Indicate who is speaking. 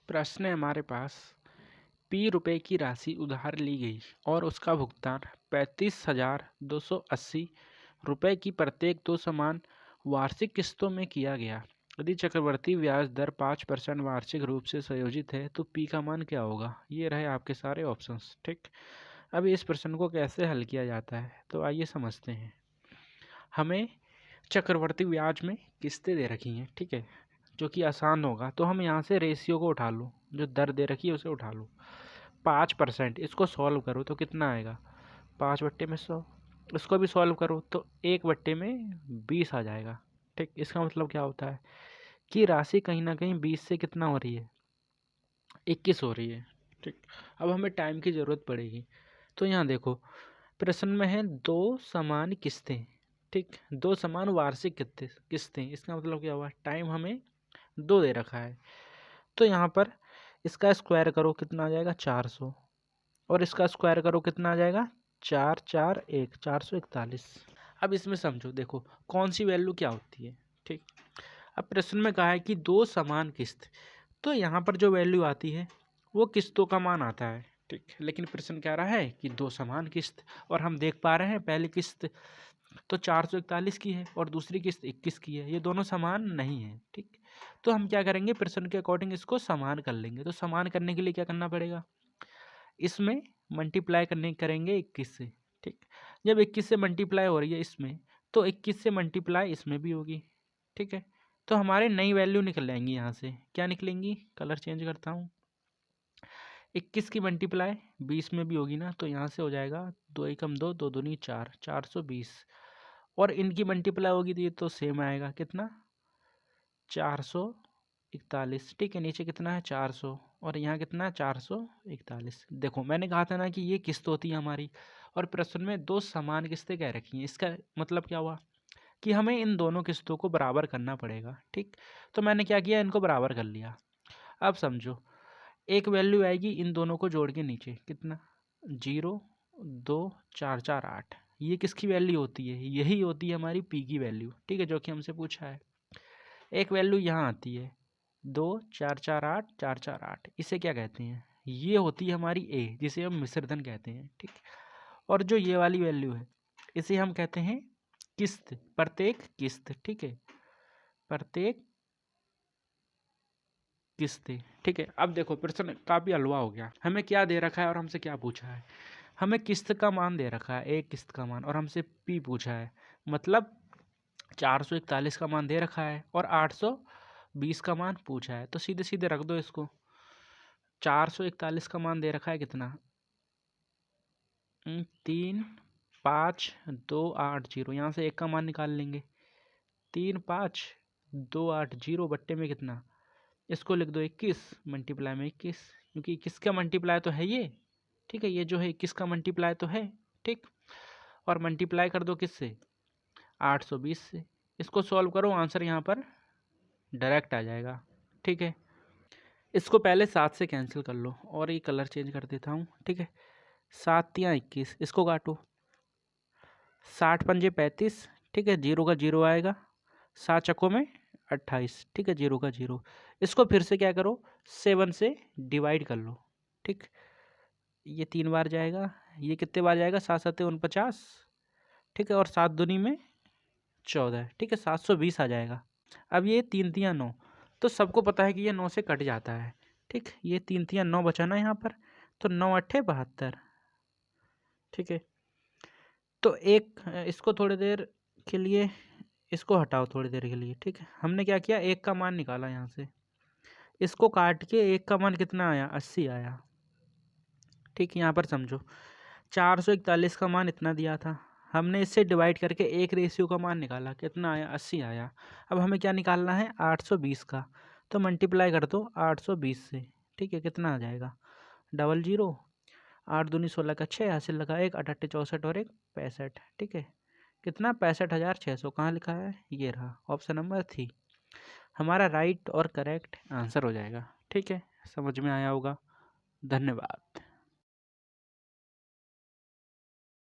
Speaker 1: प्रश्न है हमारे पास, पी रुपए की राशि उधार ली गई और उसका भुगतान 35,280 रुपए की प्रत्येक दो समान वार्षिक किस्तों में किया गया। यदि चक्रवृद्धि ब्याज दर 5% वार्षिक रूप से संयोजित है तो पी का मान क्या होगा। ये रहे आपके सारे ऑप्शंस। ठीक, अब इस प्रश्न को कैसे हल किया जाता है तो आइए समझते हैं। हमें चक्रवृद्धि ब्याज में किस्तें दे रखी हैं, ठीक है, जो कि आसान होगा। तो हम यहाँ से रेशियो को उठा लो, जो दर दे रखी है उसे उठा लो। 5%, इसको सॉल्व करो तो कितना आएगा, 5/100। इसको भी सॉल्व करो तो 1/20 आ जाएगा। ठीक, इसका मतलब क्या होता है कि राशि कहीं ना कहीं 20 से कितना हो रही है, 21 हो रही है। ठीक, अब हमें टाइम की ज़रूरत पड़ेगी। तो यहाँ देखो, प्रश्न में है दो समान किस्तें। ठीक, दो समान वार्षिक किस्तें, इसका मतलब क्या हुआ, टाइम हमें 2 दे रखा है। तो यहाँ पर इसका स्क्वायर करो कितना आ जाएगा, 400, और इसका स्क्वायर करो कितना आ जाएगा, 4 4 1 441। अब इसमें समझो, देखो कौन सी वैल्यू क्या होती है। ठीक, अब प्रश्न में कहा है कि दो समान किस्त, तो यहाँ पर जो वैल्यू आती है वो किस्तों का मान आता है। ठीक, लेकिन प्रश्न कह रहा है कि दो समान किस्त, और हम देख पा रहे हैं पहली किस्त तो 441 की है और दूसरी किस्त 21 की है, ये दोनों समान नहीं है। ठीक, तो हम क्या करेंगे, प्रश्न के अकॉर्डिंग इसको समान कर लेंगे। तो समान करने के लिए क्या करना पड़ेगा, इसमें मल्टीप्लाई करेंगे 21 से। ठीक, जब 21 से मल्टीप्लाई हो रही है इसमें, तो 21 से मल्टीप्लाई इसमें भी होगी। ठीक है, तो हमारे नई वैल्यू निकल जाएंगी। यहाँ से क्या निकलेंगी, कलर चेंज करता हूँ, 21 की मल्टीप्लाई 20 में भी होगी ना, तो यहाँ से हो जाएगा 2 एकम 2, 2 दूनी 4, 420। और इनकी मल्टीप्लाई होगी तो ये तो सेम आएगा, कितना, 441। ठीक है, नीचे कितना है 400, और यहाँ कितना है 441। देखो मैंने कहा था ना कि ये किस्त होती है हमारी, और प्रश्न में दो समान किस्तें कह रखी हैं। इसका मतलब क्या हुआ कि हमें इन दोनों किस्तों को बराबर करना पड़ेगा। ठीक, तो मैंने क्या किया, इनको बराबर कर लिया। अब समझो, एक वैल्यू आएगी इन दोनों को जोड़ के नीचे, कितना, 0 2 4 4 8। ये किसकी वैल्यू होती है, यही होती है हमारी पी की वैल्यू। ठीक है, जो कि हमसे पूछा है। एक वैल्यू यहाँ आती है 2 4 4 8 4 4 8, इसे क्या कहते हैं, ये होती है हमारी ए, जिसे हम मिश्रधन कहते हैं। ठीक, और जो ये वाली वैल्यू है इसे हम कहते हैं किस्त, प्रत्येक किस्त। ठीक है, प्रत्येक किस्तें। ठीक है, अब देखो प्रश्न काफ़ी हलवा हो गया। हमें क्या दे रखा है और हमसे क्या पूछा है। हमें किस्त का मान दे रखा है, एक किस्त का मान, और हमसे पी पूछा है। मतलब 441 का मान दे रखा है और 820 का मान पूछा है। तो सीधे सीधे रख दो इसको। 441 का मान दे रखा है कितना, 35280। यहाँ से एक का मान निकाल लेंगे, 35280 बट्टे में कितना, इसको लिख दो 21, मल्टीप्लाई में 21, क्योंकि 21 का मल्टीप्लाई तो है ये। ठीक है, ये जो है 21 का मल्टीप्लाई तो है। ठीक, और मल्टीप्लाई कर दो किससे, 820 से। इसको सॉल्व करो, आंसर यहाँ पर डायरेक्ट आ जाएगा। ठीक है, इसको पहले 7 से कैंसिल कर लो, और ये कलर चेंज कर देता हूँ। ठीक है, 7 या 21, इसको काटो, 60 पंजे 35। ठीक है, 0 का 0 आएगा, 7 चक्कों में 28। ठीक है, 0 का 0। इसको फिर से क्या करो, 7 से डिवाइड कर लो। ठीक, ये 3 बार जाएगा, ये कितने बार जाएगा, 7 7 49। ठीक है, और 7 दूनी में 14। ठीक है, 720 आ जाएगा। अब ये 3 3 9, तो सबको पता है कि ये 9 से कट जाता है। ठीक, ये 3 3 9 बचा ना यहाँ पर, तो 9 8 72। ठीक है, तो एक इसको थोड़ी देर के लिए इसको हटाओ, थोड़ी देर के लिए। ठीक है, हमने क्या किया, एक का मान निकाला यहाँ से, इसको काट के एक का मान कितना आया, 80 आया। ठीक, यहाँ पर समझो, 441 का मान इतना दिया था, हमने इससे डिवाइड करके एक रेशियो का मान निकाला, कितना आया, 80 आया। अब हमें क्या निकालना है, 820 का, तो मल्टीप्लाई कर दो 820 से। ठीक है, कितना आ जाएगा, 00, 8 दूनी 16 का 6, हासिल लगा 1, 8 8 64 और 1 65। ठीक है, कितना, 65,600। कहाँ लिखा है, ये रहा ऑप्शन नंबर 3 हमारा राइट और करेक्ट आंसर हो जाएगा। ठीक है, समझ में आया होगा। धन्यवाद।